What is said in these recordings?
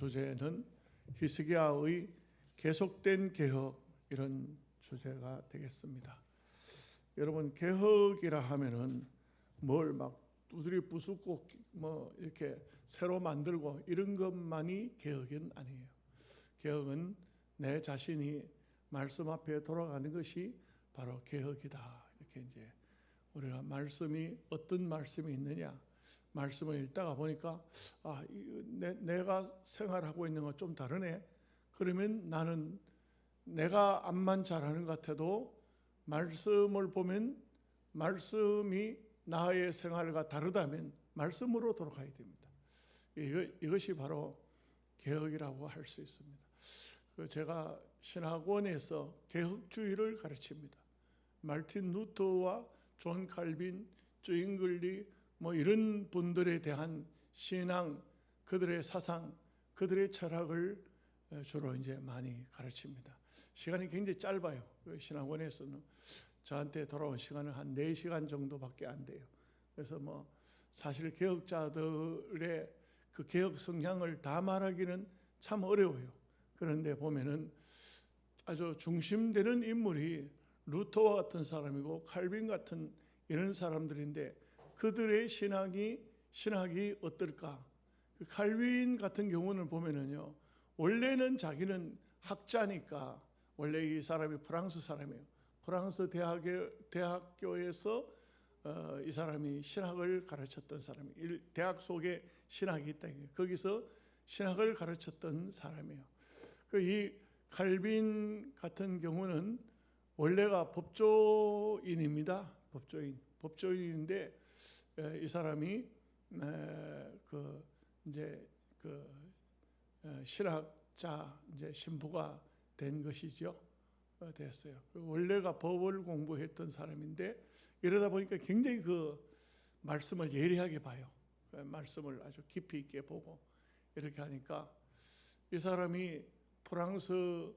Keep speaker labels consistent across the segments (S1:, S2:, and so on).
S1: 주제는 히스기야의 계속된 개혁, 이런 주제가 되겠습니다. 여러분, 개혁이라 하면은 뭘 막 두드리 부수고 뭐 이렇게 새로 만들고 이런 것만이 개혁은 아니에요. 개혁은 내 자신이 말씀 앞에 돌아가는 것이 바로 개혁이다. 이렇게 이제 우리가 말씀이 어떤 말씀이 있느냐, 말씀을 읽다가 보니까 내가 생활하고 있는 거 좀 다르네. 그러면 나는 내가 암만 잘하는 것 같아도 말씀을 보면 말씀이 나의 생활과 다르다면 말씀으로 돌아가야 됩니다. 이것이 바로 개혁이라고 할 수 있습니다. 제가 신학원에서 개혁주의를 가르칩니다. 마르틴 루터와 존 칼빈, 주잉글리 뭐 이런 분들에 대한 신앙, 그들의 사상, 그들의 철학을 주로 이제 많이 가르칩니다. 시간이 굉장히 짧아요. 신학원에서는 저한테 돌아온 시간은 한 4시간 정도밖에 안 돼요. 그래서 뭐 사실 개혁자들의 그 개혁 성향을 다 말하기는 참 어려워요. 그런데 보면은 아주 중심되는 인물이 루터와 같은 사람이고 칼빈 같은 이런 사람들인데 그들의 신학이 어떨까? 그 칼빈 같은 경우는 보면은요, 원래는 자기는 학자니까, 원래 이 사람이 프랑스 사람이에요. 프랑스 대학교에서 이 사람이 신학을 가르쳤던 사람이에요. 대학 속에 신학이 있다. 거기서 신학을 가르쳤던 사람이에요. 이 칼빈 같은 경우는 원래가 법조인입니다. 법조인인데 이 사람이 신학자 이제 신부가 된 것이죠. 됐어요. 원래가 법을 공부했던 사람인데 이러다 보니까 굉장히 그 말씀을 예리하게 봐요. 말씀을 아주 깊이 있게 보고 이렇게 하니까 이 사람이 프랑스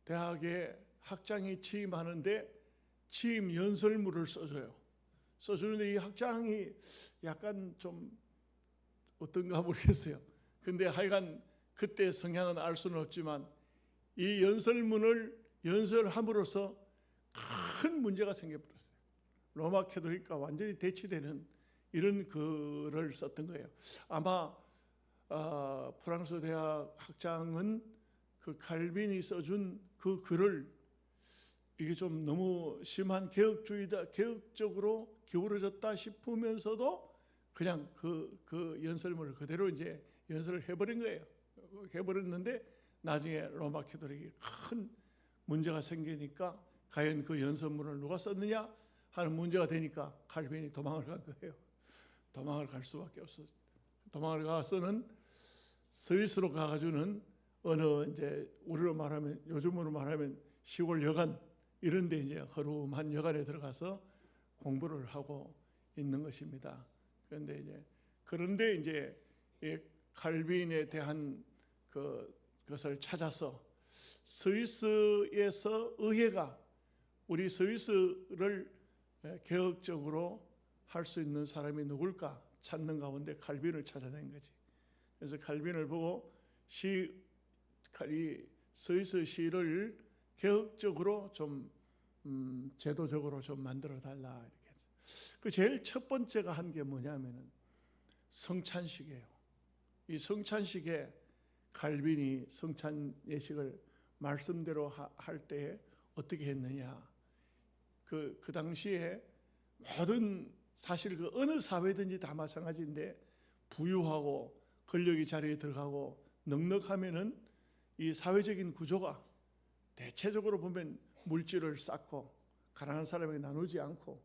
S1: 대학에 학장이 취임하는데 취임 연설문을 써줘요. 써주는데 이 학장이 약간 좀 어떤가 모르겠어요. 근데 하여간 그때 성향은 알 수는 없지만 이 연설문을 연설함으로써 큰 문제가 생겨버렸어요. 로마 캐톨릭과 완전히 대치되는 이런 글을 썼던 거예요. 아마 프랑스 대학 학장은 그 칼빈이 써준 그 글을 이게 좀 너무 심한 개혁주의다, 개혁적으로 기울어졌다 싶으면서도 그냥 그 연설문을 그대로 이제 연설을 해버린 거예요. 해버렸는데 나중에 로마 캐톨릭이 큰 문제가 생기니까 과연 그 연설문을 누가 썼느냐 하는 문제가 되니까 칼빈이 도망을 간 거예요. 도망을 갈 수밖에 없었어요. 도망을 가서는 스위스로 가가지고는 어느 이제 우리로 말하면 요즘으로 말하면 시골 여관 이런 데 이제 허름한 여관에 들어가서 공부를 하고 있는 것입니다. 그런데 이제 칼빈에 대한 그것을 찾아서 스위스에서 의회가 우리 스위스를 개혁적으로 할 수 있는 사람이 누굴까 찾는 가운데 칼빈을 찾아낸 거지. 그래서 칼빈을 보고 스위스 시를 개혁적으로 좀 제도적으로 좀 만들어 달라 이렇게. 그 제일 첫 번째가 한 게 뭐냐면은 성찬식이에요. 이 성찬식에 칼빈이 성찬 예식을 말씀대로 할 때 어떻게 했느냐? 그 당시에 모든 사실 그 어느 사회든지 다 마찬가지인데 부유하고 권력이 자리에 들어가고 넉넉하면은 이 사회적인 구조가 대체적으로 보면 물질을 쌓고 가난한 사람에게 나누지 않고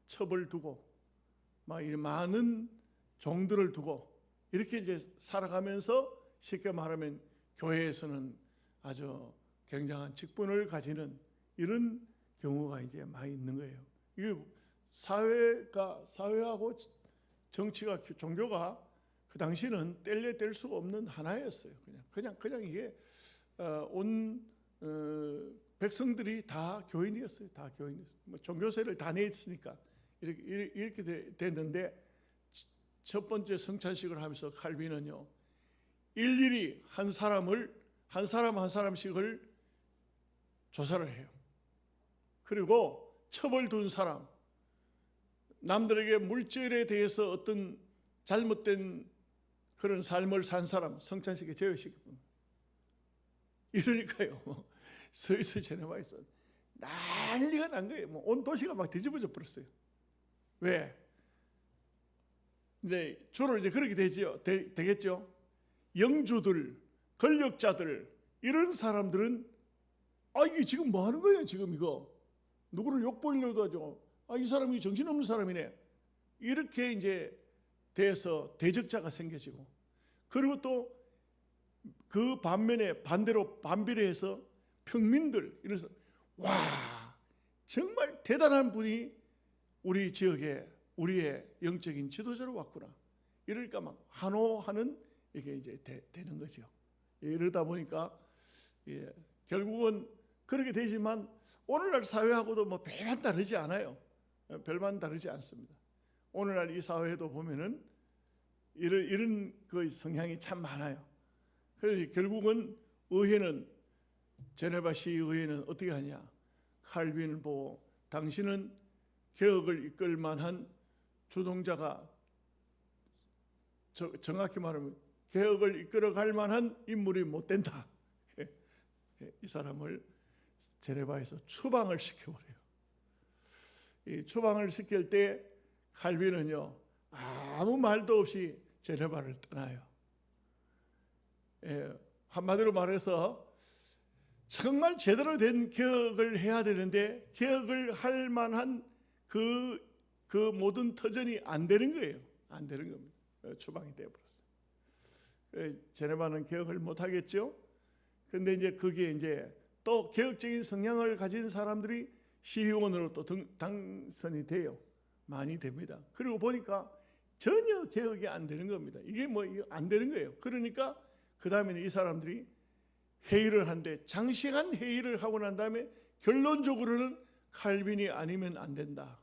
S1: 첩을 두고 막 이 많은 종들을 두고 이렇게 이제 살아가면서 쉽게 말하면 교회에서는 아주 굉장한 직분을 가지는 이런 경우가 이제 많이 있는 거예요. 이게 사회하고 정치가 종교가 그 당시는 뗄래 뗄 수가 없는 하나였어요. 그냥 이게 온 백성들이 다 교인이었어요. 다 교인이었어요. 뭐 종교세를 다 내었으니까 이렇게 됐는데 첫 번째 성찬식을 하면서 칼빈은요, 일일이 한 사람을 한 사람씩을 조사를 해요. 그리고 처벌 둔 사람, 남들에게 물질에 대해서 어떤 잘못된 그런 삶을 산 사람 성찬식에 제외시키고, 이러니까요 스위스 제네바에서 난리가 난 거예요. 온 도시가 막 뒤집어져 버렸어요. 왜? 이제 주로 이제 그렇게 되겠죠. 영주들, 권력자들, 이런 사람들은 이게 지금 뭐 하는 거예요? 지금 이거 누구를 욕보이려고 하죠. 이 사람이 정신없는 사람이네. 이렇게 이제 돼서 대적자가 생겨지고, 그리고 또 그 반면에 반대로 반비례해서 평민들, 이래서 와 정말 대단한 분이 우리 지역에 우리의 영적인 지도자로 왔구나. 이러니까 막 환호하는 이게 이제 되는 거죠. 이러다 보니까 결국은 그렇게 되지만 오늘날 사회하고도 뭐 별반 다르지 않아요. 별반 다르지 않습니다. 오늘날 이 사회에도 보면은 이런 그 성향이 참 많아요. 그래서 결국은 의회는, 제네바 시의회는 어떻게 하냐? 칼빈을 보고 당신은 개혁을 이끌 만한 주동자가, 정확히 말하면 개혁을 이끌어갈 만한 인물이 못 된다. 이 사람을 제네바에서 추방을 시켜버려요. 이 추방을 시킬 때 칼빈은요 아무 말도 없이 제네바를 떠나요. 한마디로 말해서 정말 제대로 된 개혁을 해야 되는데 개혁을 할 만한 그 모든 터전이 안 되는 거예요. 안 되는 겁니다. 추방이 되어버렸어요. 제네바는 개혁을 못 하겠죠. 근데 이제 그게 이제 또 개혁적인 성향을 가진 사람들이 시의원으로 또 당선이 돼요. 많이 됩니다. 그리고 보니까 전혀 개혁이 안 되는 겁니다. 이게 뭐 안 되는 거예요. 그러니까 그 다음에는 이 사람들이 회의를 한데, 장시간 회의를 하고 난 다음에 결론적으로는 칼빈이 아니면 안 된다.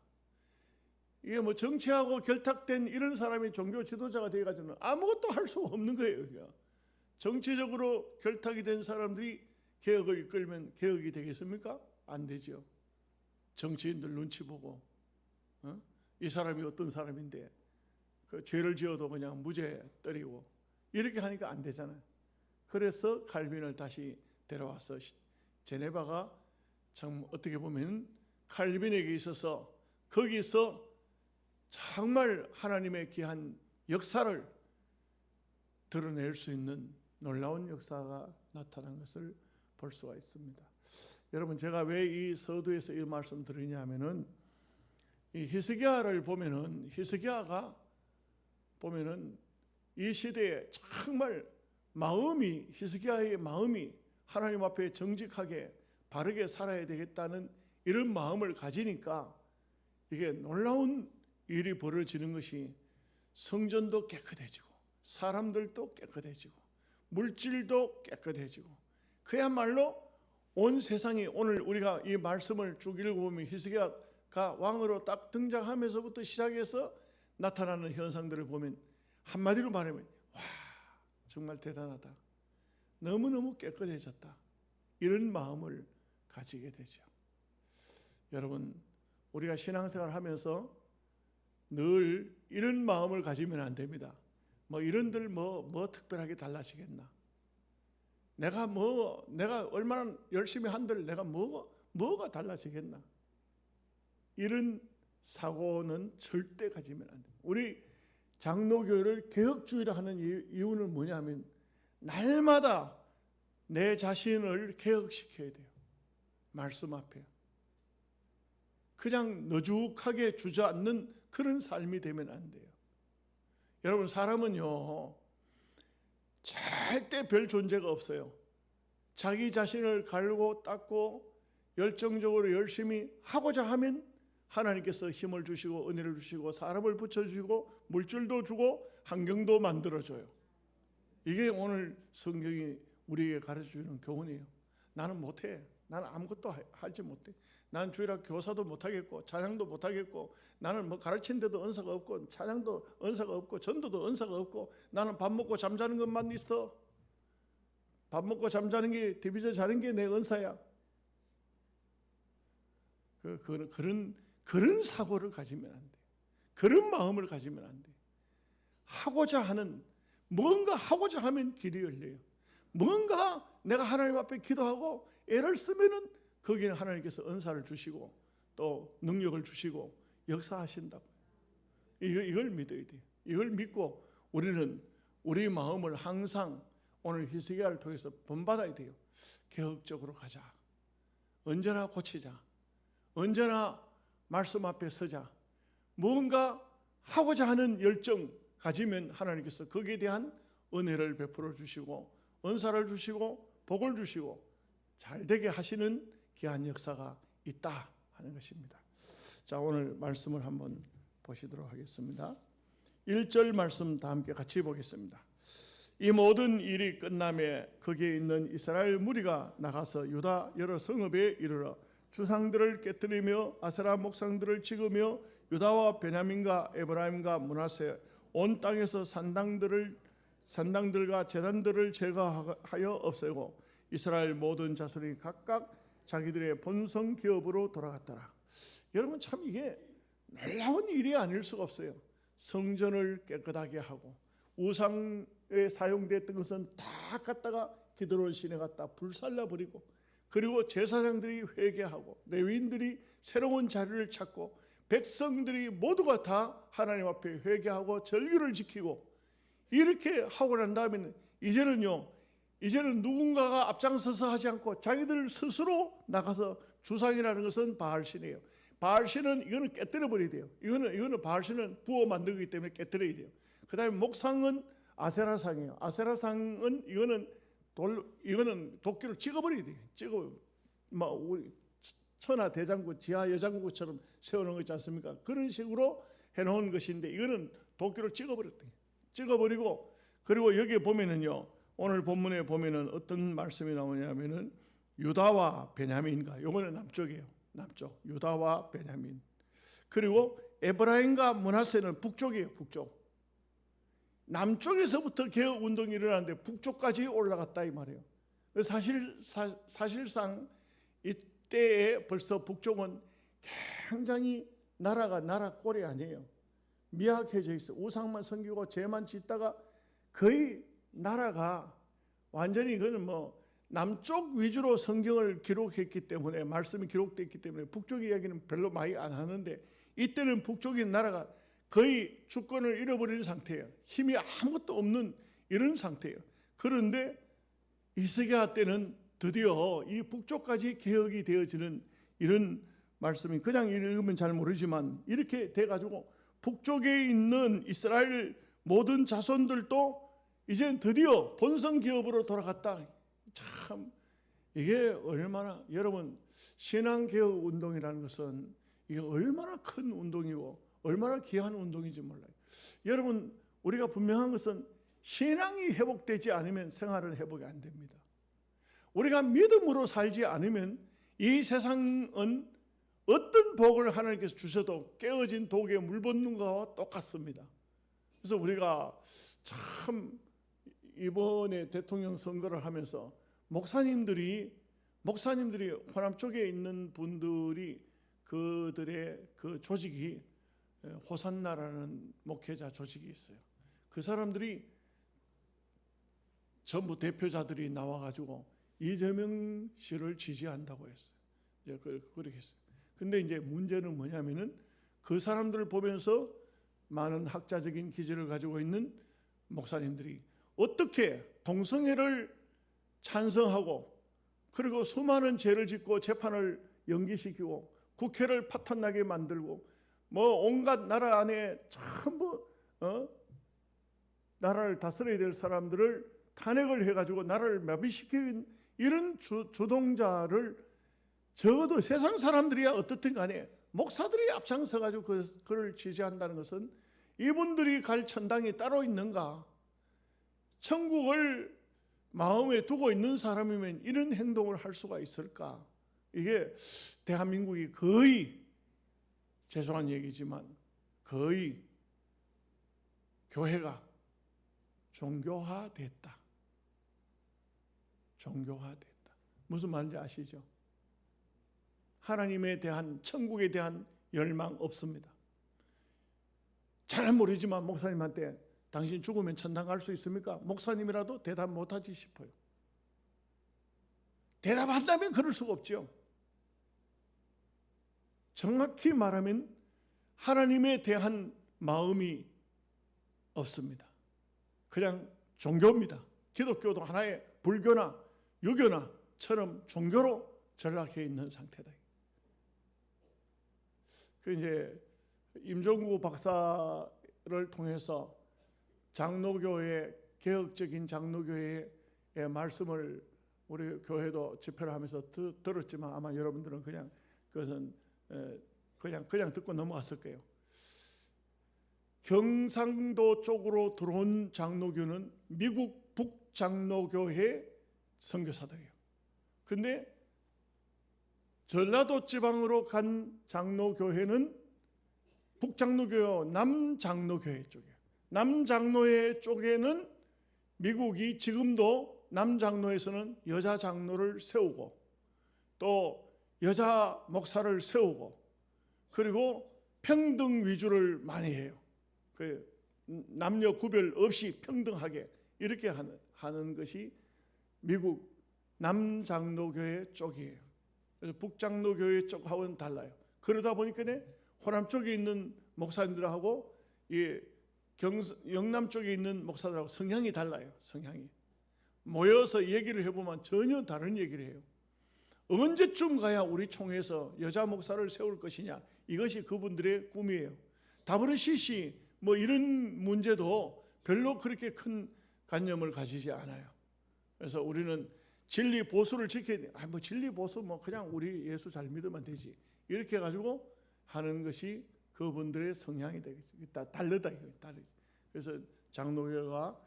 S1: 이게 뭐 정치하고 결탁된 이런 사람이 종교 지도자가 돼가지고는 아무것도 할 수 없는 거예요. 그러니까 정치적으로 결탁이 된 사람들이 개혁을 이끌면 개혁이 되겠습니까? 안 되죠. 정치인들 눈치 보고 이 사람이 어떤 사람인데 그 죄를 지어도 그냥 무죄 때리고 이렇게 하니까 안 되잖아요. 그래서 칼빈을 다시 데려와서 제네바가 참 어떻게 보면 칼빈에게 있어서 거기서 정말 하나님의 귀한 역사를 드러낼 수 있는 놀라운 역사가 나타난 것을 볼 수가 있습니다. 여러분, 제가 왜 이 서두에서 이 말씀 드리냐 하면은 이 히스기야를 보면은, 히스기야가 보면은 이 시대에 정말 히스기야의 마음이 하나님 앞에 정직하게 바르게 살아야 되겠다는 이런 마음을 가지니까 이게 놀라운 일이 벌어지는 것이, 성전도 깨끗해지고 사람들도 깨끗해지고 물질도 깨끗해지고, 그야말로 온 세상이, 오늘 우리가 이 말씀을 쭉 읽어보면 히스기야가 왕으로 딱 등장하면서부터 시작해서 나타나는 현상들을 보면 한마디로 말하면 와 정말 대단하다, 너무너무 깨끗해졌다, 이런 마음을 가지게 되죠. 여러분, 우리가 신앙생활을 하면서 늘 이런 마음을 가지면 안 됩니다. 뭐 이런들 뭐 특별하게 달라지겠나, 내가 얼마나 열심히 한들 내가 뭐가 달라지겠나, 이런 사고는 절대 가지면 안 돼요. 우리 장로교회를 개혁주의라 하는 이유는 뭐냐면 날마다 내 자신을 개혁시켜야 돼요. 말씀 앞에 그냥 너죽하게 주저앉는 그런 삶이 되면 안 돼요. 여러분, 사람은요 절대 별 존재가 없어요. 자기 자신을 갈고 닦고 열정적으로 열심히 하고자 하면 하나님께서 힘을 주시고 은혜를 주시고 사람을 붙여주시고 물질도 주고 환경도 만들어줘요. 이게 오늘 성경이 우리에게 가르쳐주는 교훈이에요. 나는 못해, 나는 아무것도 하지 못해. 나는 주일학 교사도 못하겠고 찬양도 못하겠고 나는 뭐 가르친 데도 은사가 없고 찬양도 은사가 없고 전도도 은사가 없고 나는 밥 먹고 잠자는 것만 있어. 밥 먹고 잠자는 게 디비전 자는 게 내 은사야. 그런 사고를 가지면 안 돼. 그런 마음을 가지면 안 돼. 뭔가 하고자 하면 길이 열려요. 뭔가 내가 하나님 앞에 기도하고 애를 쓰면은 거기는 하나님께서 은사를 주시고 또 능력을 주시고 역사하신다고. 이걸 믿어야 돼요. 이걸 믿고 우리는 우리 마음을 항상 오늘 히스기야를 통해서 본받아야 돼요. 개혁적으로 가자. 언제나 고치자. 언제나 말씀 앞에 서자. 뭔가 하고자 하는 열정 가지면 하나님께서 거기에 대한 은혜를 베풀어 주시고 은사를 주시고 복을 주시고 잘되게 하시는 귀한 역사가 있다 하는 것입니다. 자, 오늘 말씀을 한번 보시도록 하겠습니다. 1절 말씀 다 함께 같이 보겠습니다. 이 모든 일이 끝남에 거기에 있는 이스라엘 무리가 나가서 유다 여러 성읍에 이르러 주상들을 깨뜨리며 아세라 목상들을 찍으며 유다와 베냐민과 에브라임과 므낫세 온 땅에서 산당들과 제단들을 제거하여 없애고 이스라엘 모든 자손이 각각 자기들의 본성 기업으로 돌아갔더라. 여러분 참 이게 놀라운 일이 아닐 수가 없어요. 성전을 깨끗하게 하고 우상에 사용됐던 것은 다 갖다가 기드론 시내 갖다 불살라버리고 그리고 제사장들이 회개하고 레위인들이 새로운 자리를 찾고 백성들이 모두가 다 하나님 앞에 회개하고 절규를 지키고 이렇게 하고 난 다음에는 이제는 누군가가 앞장서서 하지 않고 자기들 스스로 나가서 주상이라는 것은 바알신이에요. 바알신은 이거는 깨뜨려 버려야 돼요. 이거는 바알신은 부어 만든 거기 때문에 깨뜨려야 돼요. 그다음에 목상은 아세라상이에요. 아세라상은 이거는 도끼로 찍어버려야 돼요. 우리 천하 대장구, 지하 여장구처럼 세우는 거 있지 않습니까? 그런 식으로 해놓은 것인데 이거는 도끼로 찍어버리고 그리고 여기에 보면은요. 오늘 본문에 보면은 어떤 말씀이 나오냐면은 유다와 베냐민과 요거는 남쪽이에요. 남쪽 유다와 베냐민 그리고 에브라임과 므낫세는 북쪽이에요. 북쪽 남쪽에서부터 개혁 운동이 일어났는데 북쪽까지 올라갔다 이 말이에요. 사실상 이때에 벌써 북쪽은 굉장히 나라 꼴이 아니에요. 미약해져 있어. 우상만 섬기고 죄만 짓다가 거의 나라가 완전히 그는 남쪽 위주로 성경을 기록했기 때문에 말씀이 기록됐기 때문에 북쪽 이야기는 별로 많이 안 하는데 이때는 북쪽인 나라가 거의 주권을 잃어버린 상태예요. 힘이 아무것도 없는 이런 상태예요. 그런데 히스기야 때는 드디어 이 북쪽까지 개혁이 되어지는 이런 말씀이 그냥 읽으면 잘 모르지만 이렇게 돼가지고 북쪽에 있는 이스라엘 모든 자손들도 이제 드디어 본성 기업으로 돌아갔다. 참 이게 얼마나 여러분 신앙개혁 운동이라는 것은 이게 얼마나 큰 운동이고 얼마나 귀한 운동인지 몰라요. 여러분 우리가 분명한 것은 신앙이 회복되지 않으면 생활은 회복이 안 됩니다. 우리가 믿음으로 살지 않으면 이 세상은 어떤 복을 하나님께서 주셔도 깨어진 독에 물 붓는 것과 똑같습니다. 그래서 우리가 참 이번에 대통령 선거를 하면서 목사님들이 호남 쪽에 있는 분들이 그들의 그 조직이 호산나라는 목회자 조직이 있어요. 그 사람들이 전부 대표자들이 나와가지고 이재명 씨를 지지한다고 했어요. 이제 그렇게 했어요. 근데 이제 문제는 뭐냐면은 그 사람들을 보면서 많은 학자적인 기질을 가지고 있는 목사님들이 어떻게 동성애를 찬성하고 그리고 수많은 죄를 짓고 재판을 연기시키고 국회를 파탄나게 만들고 온갖 나라 안에 전부 나라를 다스려야 될 사람들을 탄핵을 해가지고 나라를 마비시킨 이런 주동자를 적어도 세상 사람들이야 어떻든 간에 목사들이 앞장서가지고 그를 지지한다는 것은 이분들이 갈 천당이 따로 있는가? 천국을 마음에 두고 있는 사람이면 이런 행동을 할 수가 있을까? 이게 대한민국이 거의, 죄송한 얘기지만 거의 교회가 종교화됐다. 종교화됐다. 무슨 말인지 아시죠? 하나님에 대한, 천국에 대한 열망 없습니다. 잘은 모르지만 목사님한테 당신 죽으면 천당 갈 수 있습니까? 목사님이라도 대답 못하지 싶어요. 대답한다면 그럴 수가 없죠. 정확히 말하면 하나님에 대한 마음이 없습니다. 그냥 종교입니다. 기독교도 하나의 불교나 유교나처럼 종교로 전락해 있는 상태다. 그 이제 임종구 박사를 통해서 장로교회, 개혁적인 장로교회의 말씀을 우리 교회도 집회를 하면서 들었지만 아마 여러분들은 그냥 그것은 그냥 듣고 넘어갔을 거예요. 경상도 쪽으로 들어온 장로교는 미국 북장로교회 선교사들이에요. 근데 전라도 지방으로 간 장로교회는 북장로교회, 남장로교회 쪽이에요. 남장로회 쪽에는 미국이 지금도 남장로에서는 여자 장로를 세우고 또 여자 목사를 세우고 그리고 평등 위주를 많이 해요. 그 남녀 구별 없이 평등하게 이렇게 하는 것이 미국 남장로교회 쪽이에요. 그래서 북장로교회 쪽하고는 달라요. 그러다 보니까 호남 쪽에 있는 목사님들하고 영남 쪽에 있는 목사들하고 성향이 달라요. 성향이 모여서 얘기를 해보면 전혀 다른 얘기를 해요. 언제쯤 가야 우리 총회에서 여자 목사를 세울 것이냐, 이것이 그분들의 꿈이에요. WCC 뭐 이런 문제도 별로 그렇게 큰 관념을 가지지 않아요. 그래서 우리는 진리 보수를 지켜야 돼. 뭐 진리 보수 뭐 그냥 우리 예수 잘 믿으면 되지. 이렇게 해가지고 하는 것이 그분들의 성향이 되겠습니다. 다르다 이거. 그래서 장로교가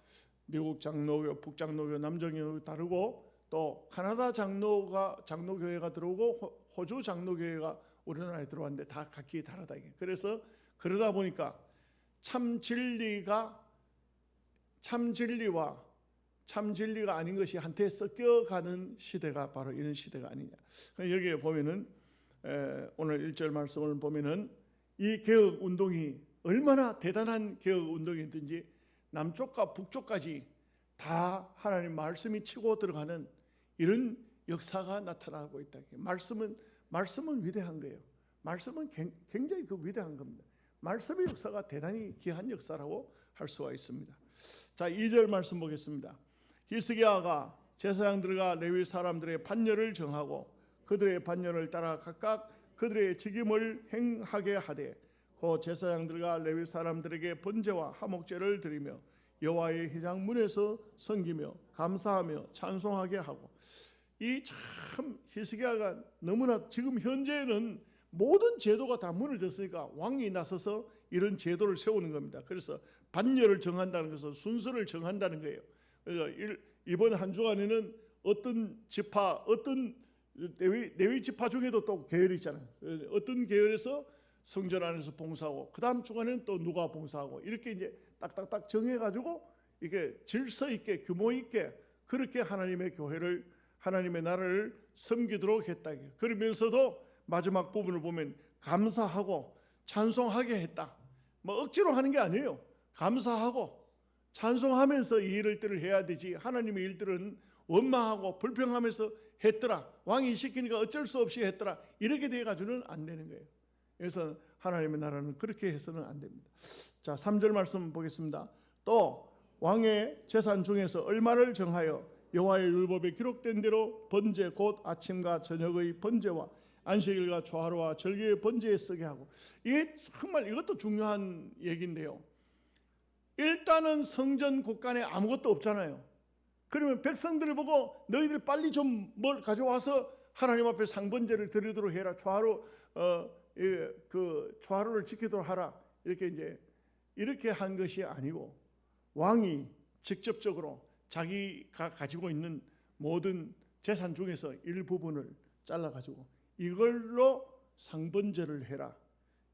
S1: 미국 장로교, 북장로교, 남장로교 다르고 또 카나다 장로교회가 들어오고 호주 장로교회가 우리나라에 들어왔는데 다 각기 다르다 이게. 그래서 그러다 보니까 참 진리와 참 진리가 아닌 것이 한테 섞여가는 시대가 바로 이런 시대가 아니냐. 여기에 보면은 오늘 1절 말씀을 보면은 이 개혁 운동이 얼마나 대단한 개혁 운동이든지 남쪽과 북쪽까지 다 하나님 말씀이 치고 들어가는 이런 역사가 나타나고 있다. 말씀은 위대한 거예요. 말씀은 굉장히 위대한 겁니다. 말씀의 역사가 대단히 귀한 역사라고 할 수가 있습니다. 자, 2절 말씀 보겠습니다. 히스기야가 제사장들과 레위 사람들의 반열을 정하고 그들의 반열을 따라 각각 그들의 직임을 행하게 하되 그 제사장들과 레위 사람들에게 번제와 화목제를 드리며 여호와의 회장 문에서 섬기며 감사하며 찬송하게 하고. 이 참 히스기야가 너무나 지금 현재는 모든 제도가 다 무너졌으니까 왕이 나서서 이런 제도를 세우는 겁니다. 그래서 반열을 정한다는 것은 순서를 정한다는 거예요. 그래서 이번 한 주간에는 어떤 지파, 어떤 레위 지파 중에도 또 계열이 있잖아요. 어떤 계열에서 성전 안에서 봉사하고 그 다음 주간에는 또 누가 봉사하고 이렇게 이제 딱딱딱 정해가지고 이게 질서 있게 규모 있게 그렇게 하나님의 교회를 하나님의 나라를 섬기도록 했다. 그러면서도 마지막 부분을 보면 감사하고 찬송하게 했다. 뭐 억지로 하는 게 아니에요. 감사하고 찬송하면서 이 일들을 해야 되지. 하나님의 일들은 원망하고 불평하면서 했더라. 왕이 시키니까 어쩔 수 없이 했더라. 이렇게 돼가지고는 안 되는 거예요. 그래서 하나님의 나라는 그렇게 해서는 안 됩니다. 자, 3절 말씀 보겠습니다. 또 왕의 재산 중에서 얼마를 정하여 여호와의 율법에 기록된 대로 번제 곧 아침과 저녁의 번제와 안식일과 초하루와 절기의 번제에 쓰게 하고. 이게 정말 이것도 중요한 얘기인데요. 일단은 성전 곳간에 아무것도 없잖아요. 그러면 백성들을 보고 너희들 빨리 좀 뭘 가져와서 하나님 앞에 상번제를 드리도록 해라. 초하루 그 초하루를 지키도록 하라. 이렇게 이제 이렇게 한 것이 아니고 왕이 직접적으로 자기가 가지고 있는 모든 재산 중에서 일부분을 잘라가지고 이걸로 상번제를 해라.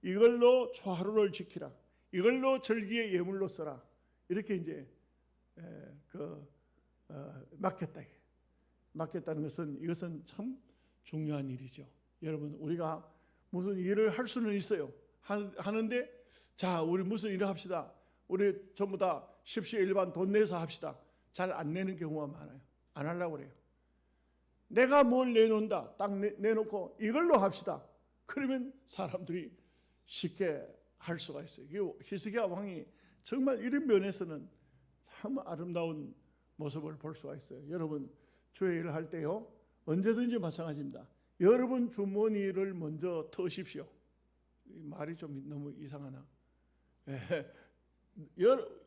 S1: 이걸로 초하루를 지키라. 이걸로 절기의 예물로 써라. 이렇게 이제 맡겼다. 맡겼다는 것은 이것은 참 중요한 일이죠. 여러분, 우리가 무슨 일을 할 수는 있어요. 하는데 자, 우리 무슨 일을 합시다. 우리 전부 다 십시일반 돈 내서 합시다. 잘 안 내는 경우가 많아요. 안 하려고 그래요. 내가 뭘 내놓는다. 딱 내놓고 이걸로 합시다. 그러면 사람들이 쉽게 할 수가 있어요. 히스기야 왕이 정말 이런 면에서는 참 아름다운 모습을 볼 수가 있어요. 여러분, 주의 일을 할 때요, 언제든지 마찬가지입니다. 여러분 주머니를 먼저 터십시오. 말이 좀 너무 이상하나?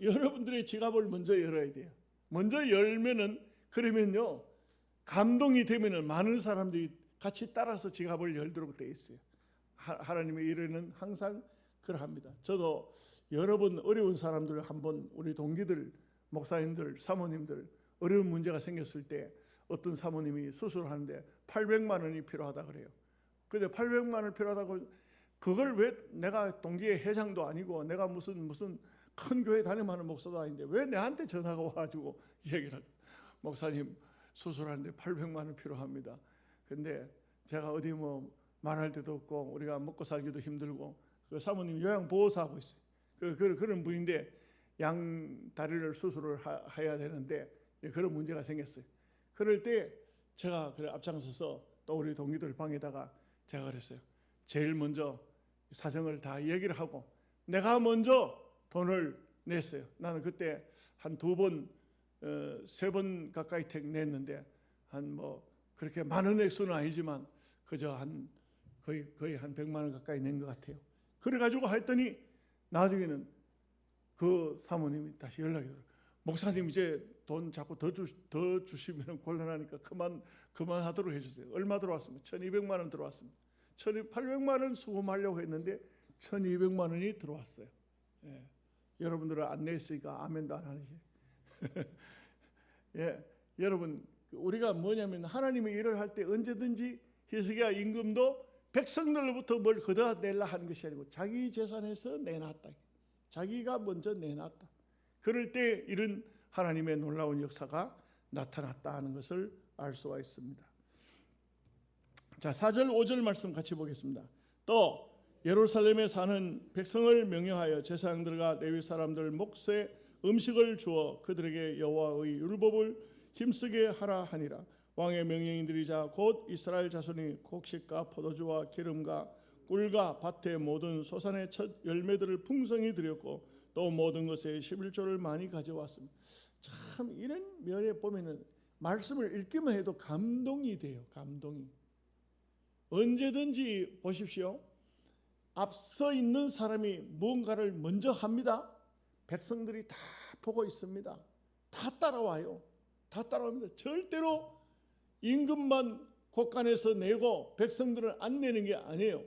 S1: 여러분들의 지갑을 먼저 열어야 돼요. 먼저 열면은, 그러면요, 감동이 되면은 많은 사람들이 같이 따라서 지갑을 열도록 되어 있어요. 하나님의 일에는 항상 그러합니다. 저도 여러 번 어려운 사람들, 한번 우리 동기들, 목사님들, 사모님들 어려운 문제가 생겼을 때 어떤 사모님이 수술하는데 800만 원이 필요하다 그래요. 근데 800만 원 필요하다고, 그걸 왜, 내가 동기의 회장도 아니고 내가 무슨 큰 교회 다니는 목사도 아닌데 왜 내한테 전화가 와가지고 얘기를 하죠. 목사님, 수술하는데 800만 원 필요합니다. 근데 제가 어디 뭐 말할 데도 없고 우리가 먹고 살기도 힘들고, 그 사모님 요양보호사하고 있어요. 그런 분인데 양 다리를 수술을 해야 되는데 그런 문제가 생겼어요. 그럴 때 제가 앞장서서 또 우리 동기들 방에다가 제가 그랬어요. 제일 먼저 사정을 다 얘기를 하고 내가 먼저 돈을 냈어요. 나는 그때 한 2번, 3번 가까이 냈는데 한 뭐 그렇게 많은 액수는 아니지만 그저 거의 한 100만 원 가까이 낸 것 같아요. 그래가지고 했더니 나중에는 그 사모님이 다시 연락이 와요. 목사님, 이제 돈 자꾸 더 주시면 곤란하니까 그만하도록 해주세요. 얼마 들어왔습니까? 1200만 원 들어왔습니다. 800만 원 수금하려고 했는데 1200만 원이 들어왔어요. 예. 여러분들은 안 냈으니까 아멘도 안 하지. 예. 여러분, 우리가 뭐냐면 하나님의 일을 할 때 언제든지 히스기야 임금도 백성들로부터 뭘 걷어내려 하는 것이 아니고 자기 재산에서 내놨다. 자기가 먼저 내놨다. 그럴 때 이런 하나님의 놀라운 역사가 나타났다 하는 것을 알 수가 있습니다. 자, 4절 5절 말씀 같이 보겠습니다. 또 예루살렘에 사는 백성을 명령하여 제사장들과 레위 사람들 몫에 음식을 주어 그들에게 여호와의 율법을 힘쓰게 하라 하니라. 왕의 명령인들이자 곧 이스라엘 자손이 곡식과 포도주와 기름과 꿀과 밭의 모든 소산의 첫 열매들을 풍성히 드렸고 또 모든 것에 11조를 많이 가져왔습니다. 참 이런 면에 보면은 말씀을 읽기만 해도 감동이 돼요. 감동이. 언제든지 보십시오. 앞서 있는 사람이 무언가를 먼저 합니다. 백성들이 다 보고 있습니다. 다 따라와요. 다 따라옵니다. 절대로 임금만 곳간에서 내고 백성들은 안 내는 게 아니에요.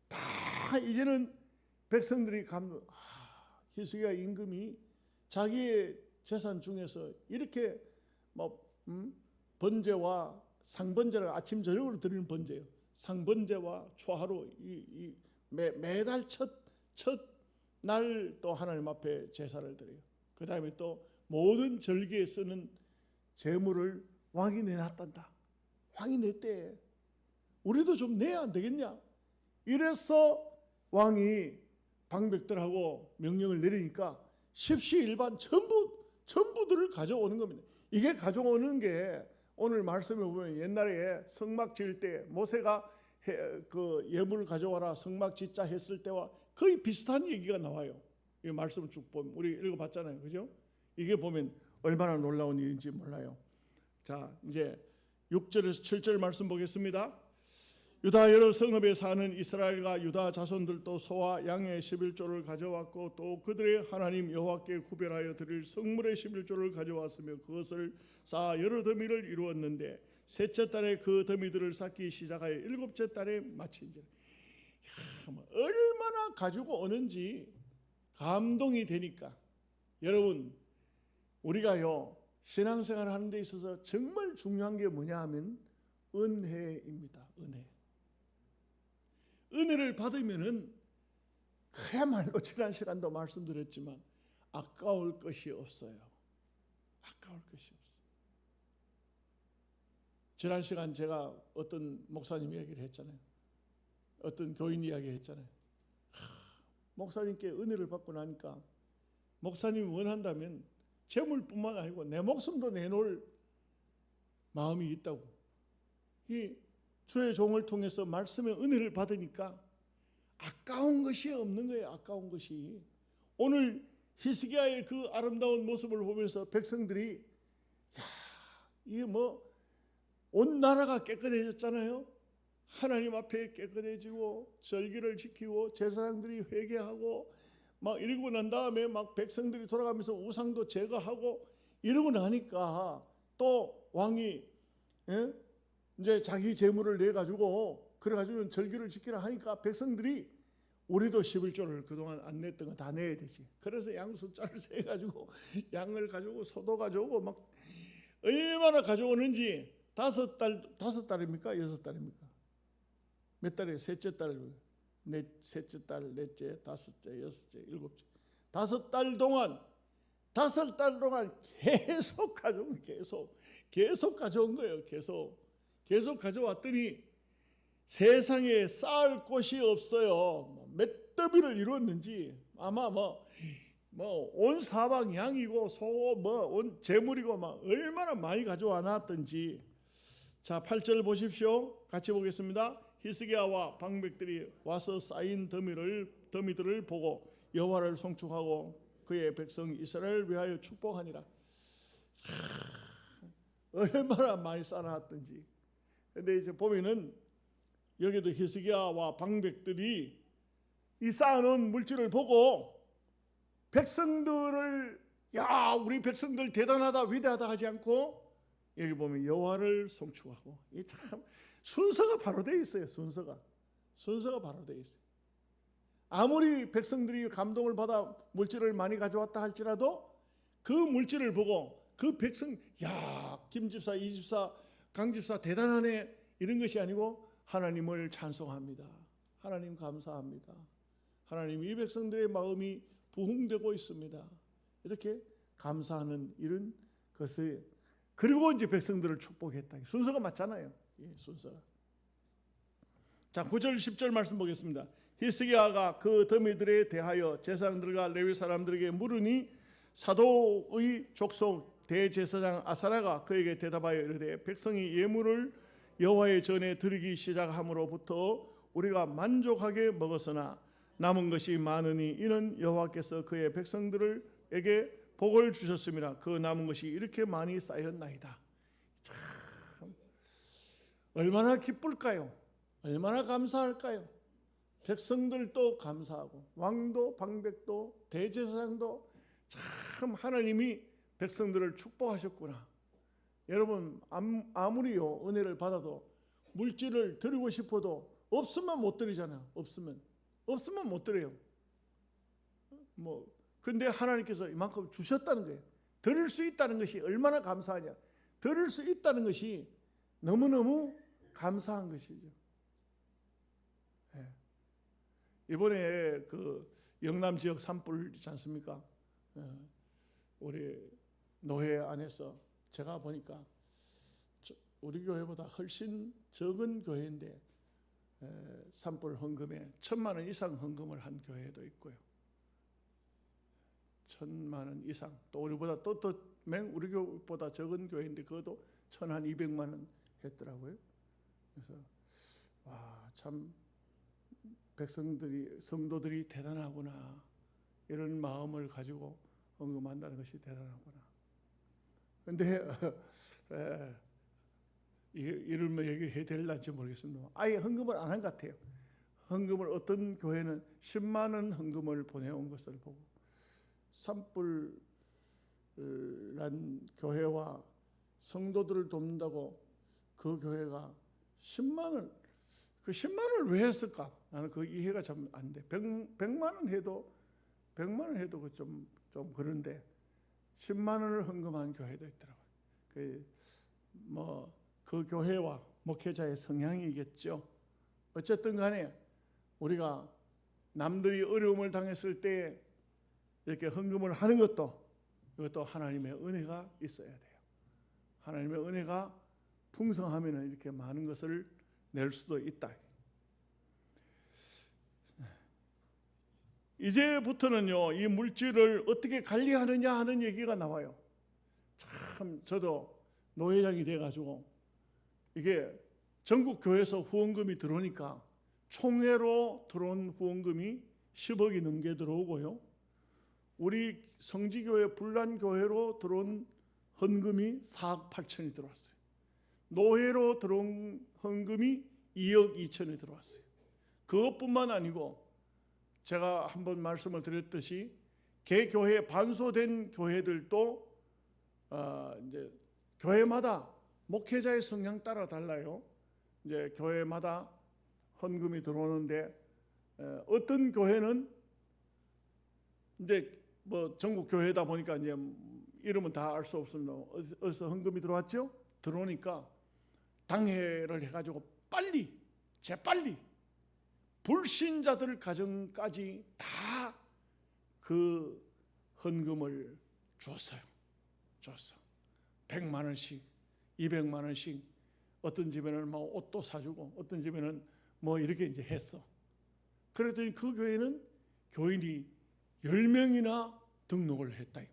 S1: 다 이제는 백성들이 히스기야 임금이 자기의 재산 중에서 이렇게 번제와 상번제를 아침 저녁으로 드리는 번제예요. 상번제와 초하루 매달 첫 날 또 하나님 앞에 제사를 드려요. 그 다음에 또 모든 절기에 쓰는 재물을 왕이 내놨단다. 왕이 냈대. 우리도 좀 내야 안 되겠냐? 이래서 왕이 방백들하고 명령을 내리니까 십시일반 전부들을 가져오는 겁니다. 이게 가져오는 게 오늘 말씀에 보면 옛날에 성막 지을 때 모세가 그 예물을 가져와라 성막 짓자 했을 때와 거의 비슷한 얘기가 나와요. 이 말씀을 쭉 보면 우리 읽어봤잖아요, 그죠? 이게 보면 얼마나 놀라운 일인지 몰라요. 자, 이제 6절에서 7절 말씀 보겠습니다. 유다 여러 성읍에 사는 이스라엘과 유다 자손들도 소와 양의 11조를 가져왔고 또 그들의 하나님 여호와께 구별하여 드릴 성물의 11조를 가져왔으며 그것을 쌓아 여러 더미를 이루었는데 셋째 달에 그 더미들을 쌓기 시작하여 일곱째 달에 마친지라. 얼마나 가지고 오는지 감동이 되니까. 여러분, 우리가요 신앙생활을 하는 데 있어서 정말 중요한 게 뭐냐 하면 은혜입니다. 은혜를 받으면은 그야말로 지난 시간도 말씀드렸지만 아까울 것이 없어요. 아까울 것이 없어요. 지난 시간 제가 어떤 목사님 이야기를 했잖아요. 어떤 교인 이야기 했잖아요. 목사님께 은혜를 받고 나니까 목사님이 원한다면 재물뿐만 아니고 내 목숨도 내놓을 마음이 있다고. 이 주의 종을 통해서 말씀의 은혜를 받으니까 아까운 것이 없는 거예요. 아까운 것이. 오늘 히스기야의 그 아름다운 모습을 보면서 백성들이 이게 온 나라가 깨끗해졌잖아요. 하나님 앞에 깨끗해지고 절기를 지키고 제사장들이 회개하고 막 이러고 난 다음에 막 백성들이 돌아가면서 우상도 제거하고 이러고 나니까 또 왕이 이제 자기 재물을 내 가지고 그래가지고 절기를 지키라 하니까 백성들이 우리도 11조를 그동안 안 냈던 거 다 내야 되지. 그래서 양 숫자를 세 가지고 양을 가지고 소도 가져오고 막 얼마나 가져오는지 5달입니까? 6달입니까? 몇 달이에요? 셋째 달, 셋째 달, 넷째, 다섯째, 여섯째, 일곱째. 5달 동안 계속 가져온 계속 가져온 거예요. 계속 가져왔더니 세상에 쌓을 곳이 없어요. 몇 더미를 이루었는지 아마 온 사방 양이고 소 온 재물이고 막 얼마나 많이 가져와 놨던지. 자, 8절 보십시오. 같이 보겠습니다. 히스기야와 방백들이 와서 쌓인 더미들을 보고 여호와를 송축하고 그의 백성 이스라엘을 위하여 축복하니라. 얼마나 많이 쌓아놨던지. 근데 이제 보면은 여기도 히스기야와 방백들이 이 쌓아놓은 물질을 보고 백성들을 우리 백성들 대단하다 위대하다 하지 않고 여기 보면 여호와를 송축하고 이 참 순서가 바로 되어 있어요. 순서가 바로 되어 있어요. 아무리 백성들이 감동을 받아 물질을 많이 가져왔다 할지라도 그 물질을 보고 그 백성 김집사, 이집사, 강집사 대단하네 이런 것이 아니고 하나님을 찬송합니다. 하나님 감사합니다. 하나님 이 백성들의 마음이 부흥되고 있습니다. 이렇게 감사하는 이런 것을 그리고 이제 백성들을 축복했다. 순서가 맞잖아요. 순서가. 자, 9절 10절 말씀 보겠습니다. 히스기야가 그 더미들에 대하여 제사장들과 레위 사람들에게 물으니 사도의 족속 대제사장 아사랴가 그에게 대답하여 이르되 백성이 예물을 여호와의 전에 드리기 시작함으로부터 우리가 만족하게 먹었으나 남은 것이 많으니 이는 여호와께서 그의 백성들에게 복을 주셨습니다. 그 남은 것이 이렇게 많이 쌓였나이다. 참 얼마나 기쁠까요? 얼마나 감사할까요? 백성들도 감사하고 왕도 방백도 대제사장도 참 하나님이 백성들을 축복하셨구나. 여러분 아무리요 은혜를 받아도 물질을 드리고 싶어도 없으면 못 드리잖아요. 없으면 못 드려요. 근데 하나님께서 이만큼 주셨다는 거예요. 드릴 수 있다는 것이 얼마나 감사하냐. 드릴 수 있다는 것이 너무너무 감사한 것이죠. 이번에 그 영남 지역 산불 있지 않습니까? 우리 노회 안에서 제가 보니까 우리 교회보다 훨씬 적은 교회인데 산불 헌금에 1,000만 원 이상 헌금을 한 교회도 있고요. 1,000만 원 이상. 또 우리보다 우리 교회보다 적은 교회인데 그것도 1,200만 원 했더라고요. 그래서 참 백성들이 성도들이 대단하구나. 이런 마음을 가지고 헌금한다는 것이 대단하구나. 그런데 이런 얘기해야 될지 모르겠습니다. 아예 헌금을 안 한 것 같아요. 헌금을 어떤 교회는 10만 원 헌금을 보내온 것을 보고 산불 난 교회와 성도들을 돕는다고 그 교회가 10만 원, 그 10만 원을 왜 했을까? 나는 그 이해가 좀 안 돼. 100만 원 해도 좀 그런데 10만 원을 헌금한 교회도 있더라고요. 그 교회와 목회자의 성향이겠죠. 어쨌든 간에 우리가 남들이 어려움을 당했을 때 이렇게 헌금을 하는 것도 이것도 하나님의 은혜가 있어야 돼요. 하나님의 은혜가 풍성하면 이렇게 많은 것을 낼 수도 있다. 이제부터는요, 이 물질을 어떻게 관리하느냐 하는 얘기가 나와요. 참 저도 노회장이 돼가지고 이게 전국 교회에서 후원금이 들어오니까 총회로 들어온 후원금이 10억이 넘게 들어오고요. 우리 성지교회 불란교회로 들어온 헌금이 4억 8천이 들어왔어요. 노회로 들어온 헌금이 2억 2천이 들어왔어요. 그것뿐만 아니고 제가 한번 말씀을 드렸듯이 개교회 반소된 교회들도 이제 교회마다 목회자의 성향 따라 달라요. 이제 교회마다 헌금이 들어오는데 어떤 교회는 이제 뭐 전국 교회다 보니까 이제 이름은 다 알 수 없습니다. 어디서 헌금이 들어왔죠? 들어오니까 당회를 해가지고 재빨리 불신자들 가정까지 다 그 헌금을 줬어요. 100만 원씩, 200만 원씩, 어떤 집에는 뭐 옷도 사주고, 어떤 집에는 뭐 이렇게 이제 했어. 그랬더니 그 교회는 교인이 10명이나 등록을 했다 이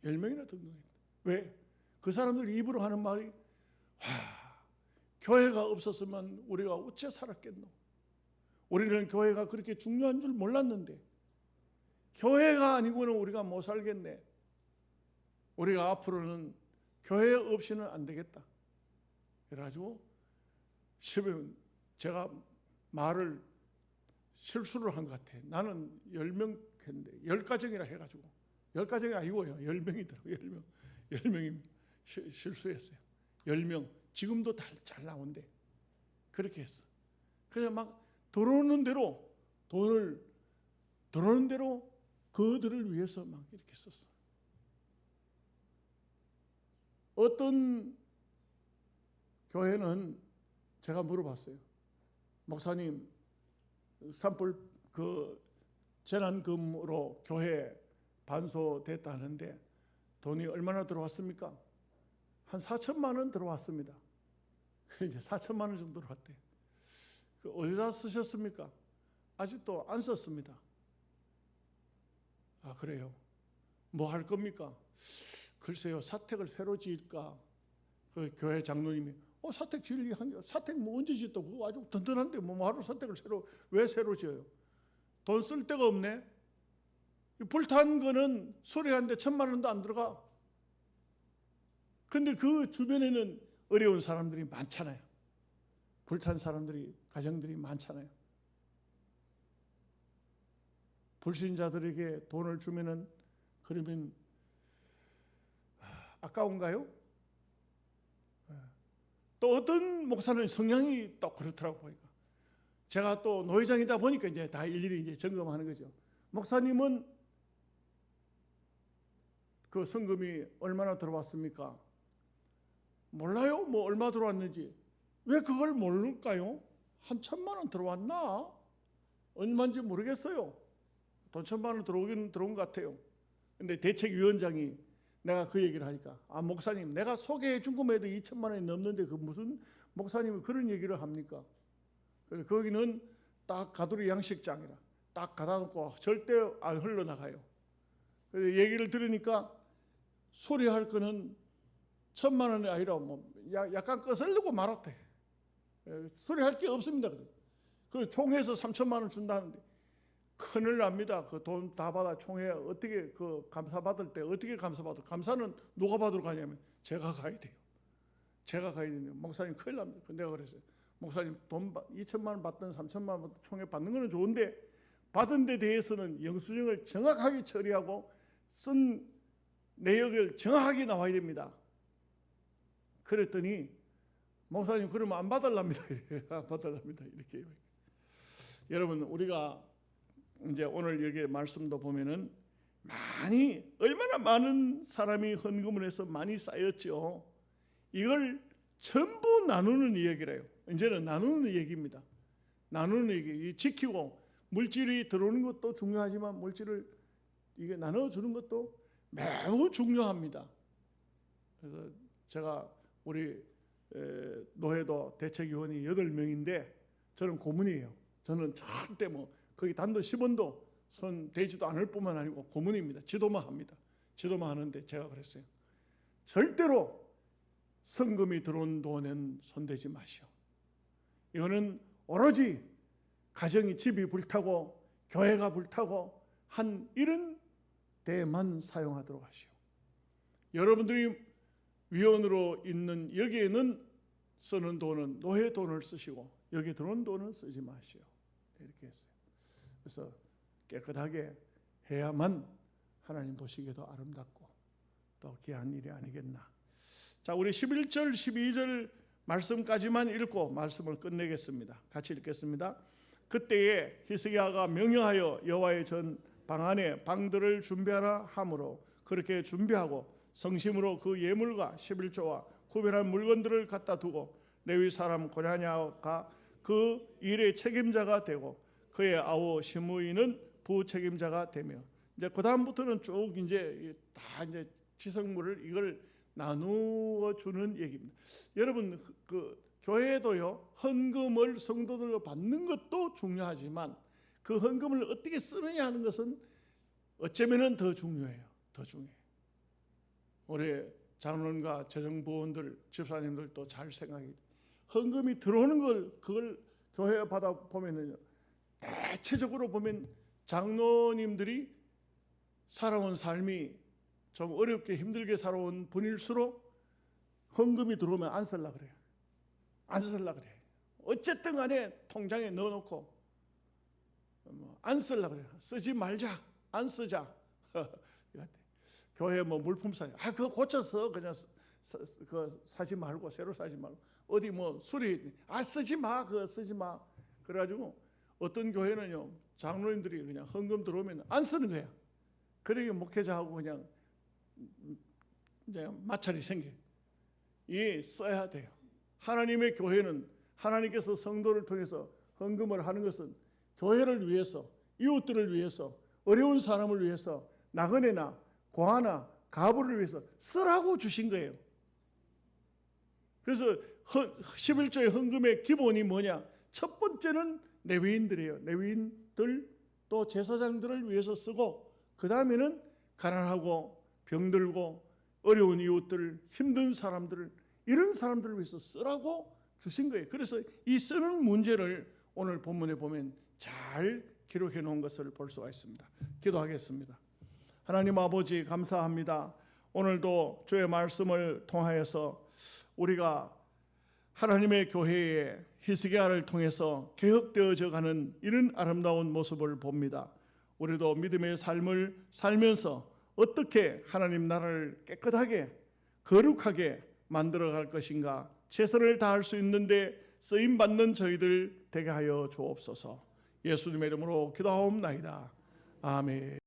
S1: 말이에요. 10명이나 등록했다. 왜? 그 사람들 입으로 하는 말이 교회가 없었으면 우리가 어째 살았겠노? 우리는 교회가 그렇게 중요한 줄 몰랐는데 교회가 아니고는 우리가 못 살겠네. 우리가 앞으로는 교회 없이는 안 되겠다. 그래가지고 제가 말을 실수를 한 것 같아. 나는 10명 했는데 10가정이라 해가지고 10가정이 아니고요. 10명이더라고요. 10명이 실수했어요. 10명. 지금도 잘 나온대. 그렇게 했어. 그냥 막 들어오는 대로 돈을 들어오는 대로 그들을 위해서 막 이렇게 썼어. 어떤 교회는 제가 물어봤어요. 목사님, 산불 그 재난금으로 교회 반소됐다는데 돈이 얼마나 들어왔습니까? 한 4천만 원 들어왔습니다. 이제 4천만 원 정도 들어왔대. 그 어디다 쓰셨습니까? 아직도 안 썼습니다. 아, 그래요? 뭐 할 겁니까? 글쎄요, 사택을 새로 지을까? 그 교회 장로님이 사택 지을 사택 뭐 언제 짓다고? 그거 아주 든든한데 뭐 하루 사택을 왜 새로 지어요? 돈 쓸 데가 없네. 불탄 거는 수리하는데 1,000만 원도 안 들어가. 근데 그 주변에는 어려운 사람들이 많잖아요. 불탄 사람들이, 가정들이 많잖아요. 불신자들에게 돈을 주면은 그러면 아까운가요? 또 어떤 목사는 성향이 또 그렇더라고 보니까. 제가 또 노회장이다 보니까 이제 다 일일이 이제 점검하는 거죠. 목사님은 그 성금이 얼마나 들어왔습니까? 몰라요? 뭐 얼마 들어왔는지. 왜 그걸 모를까요? 한 1,000만 원 들어왔나? 얼마인지 모르겠어요. 돈 1,000만 원 들어온 것 같아요. 근데 대책위원장이 내가 그 얘기를 하니까 목사님 내가 소개해 준 것만 해도 2,000만 원이 넘는데 그 무슨 목사님이 그런 얘기를 합니까? 그래서 거기는 딱 가두리 양식장이라 딱 가다 놓고 절대 안 흘러나가요. 그래서 얘기를 들으니까 수리할 거는 1,000만 원이 아니라 뭐 약간 거슬리고 말았대. 수리할 게 없습니다. 그 총회에서 3,000만 원 준다는데 큰일 납니다. 그 돈 다 받아 총회 어떻게 그 감사 받을 때 어떻게 감사 받을? 감사는 누가 받으러 가냐면 제가 가야 돼요. 제가 가야 되는데 목사님 큰일 납니다. 내가 그랬어요. 목사님 돈 2,000만 원 받든 3,000만 원 받든 총회 받는 거는 좋은데 받은 데 대해서는 영수증을 정확하게 처리하고 쓴 내역을 정확하게 나와야 됩니다. 그랬더니 목사님 그러면 안 받을랍니다. 안 받을랍니다. 이렇게. 여러분 우리가 이제 오늘 여기 말씀도 보면은 얼마나 많은 사람이 헌금을 해서 많이 쌓였죠. 이걸 전부 나누는 이야기래요. 이제는 나누는 얘기입니다. 나누는 얘기. 지키고 물질이 들어오는 것도 중요하지만 물질을 이게 나눠주는 것도 매우 중요합니다. 그래서 제가 우리 노회도 대책위원이 8명인데 저는 고문이에요. 저는 절대 거기 단도 10원도 손 대지도 않을 뿐만 아니고 고문입니다. 지도만 합니다. 지도만 하는데 제가 그랬어요. 절대로 성금이 들어온 돈은 손대지 마시오. 이거는 오로지 가정이 집이 불타고 교회가 불타고 한 이런 데만 사용하도록 하시오. 여러분들이 위원으로 있는 여기에는 쓰는 돈은 노회 돈을 쓰시고 여기 들어온 돈은 쓰지 마시오. 이렇게 했어요. 그래서 깨끗하게 해야만 하나님 보시기에도 아름답고 또 귀한 일이 아니겠나. 자, 우리 11절 12절 말씀까지만 읽고 말씀을 끝내겠습니다. 같이 읽겠습니다. 그때에 히스기야가 명령하여 여호와의 전 방 안에 방들을 준비하라 하므로 그렇게 준비하고 성심으로 그 예물과 11조와 구별한 물건들을 갖다 두고 레위 사람 고냐냐가 그 일의 책임자가 되고 그의 아우 시므이는 부책임자가 되며 이제 그 다음부터는 쭉 이제 다 이제 지성물을 이걸 나누어 주는 얘기입니다. 여러분 그 교회도요 헌금을 성도들로 받는 것도 중요하지만 그 헌금을 어떻게 쓰느냐 하는 것은 어쩌면은 더 중요해요. 더 중요해요. 우리 장로님과 재정부원들 집사님들도 잘 생각이 헌금이 들어오는 걸 그걸 교회에 받아 보면은요 대체적으로 보면 장로님들이 살아온 삶이 좀 어렵게 힘들게 살아온 분일수록 헌금이 들어오면 안 쓸라 그래요. 안 쓸라 그래요. 어쨌든 간에 통장에 넣어놓고 안 쓸라 그래요. 쓰지 말자. 안 쓰자. 교회 물품 사요. 그거 고쳐서 그냥 그 사지 말고 새로 사지 말고 어디 수리 쓰지 마. 그거 쓰지 마. 그래가지고 어떤 교회는요 장로님들이 그냥 헌금 들어오면 안 쓰는 거야. 그러게 목회자하고 그냥 이제 마찰이 생겨. 이 써야 돼요. 하나님의 교회는 하나님께서 성도를 통해서 헌금을 하는 것은 교회를 위해서, 이웃들을 위해서, 어려운 사람을 위해서, 나그네나 고아나 가부를 위해서 쓰라고 주신 거예요. 그래서 11조의 헌금의 기본이 뭐냐? 첫 번째는 레위인들이에요. 레위인들 또 제사장들을 위해서 쓰고 그 다음에는 가난하고 병들고 어려운 이웃들, 힘든 사람들 이런 사람들을 위해서 쓰라고 주신 거예요. 그래서 이 쓰는 문제를 오늘 본문에 보면 잘 기록해 놓은 것을 볼 수가 있습니다. 기도하겠습니다. 하나님 아버지 감사합니다. 오늘도 주의 말씀을 통하여서 우리가 하나님의 교회에 히스기야를 통해서 개혁되어져 가는 이런 아름다운 모습을 봅니다. 우리도 믿음의 삶을 살면서 어떻게 하나님 나라를 깨끗하게 거룩하게 만들어갈 것인가 최선을 다할 수 있는데 쓰임받는 저희들 되게 하여 주옵소서. 예수님의 이름으로 기도하옵나이다. 아멘.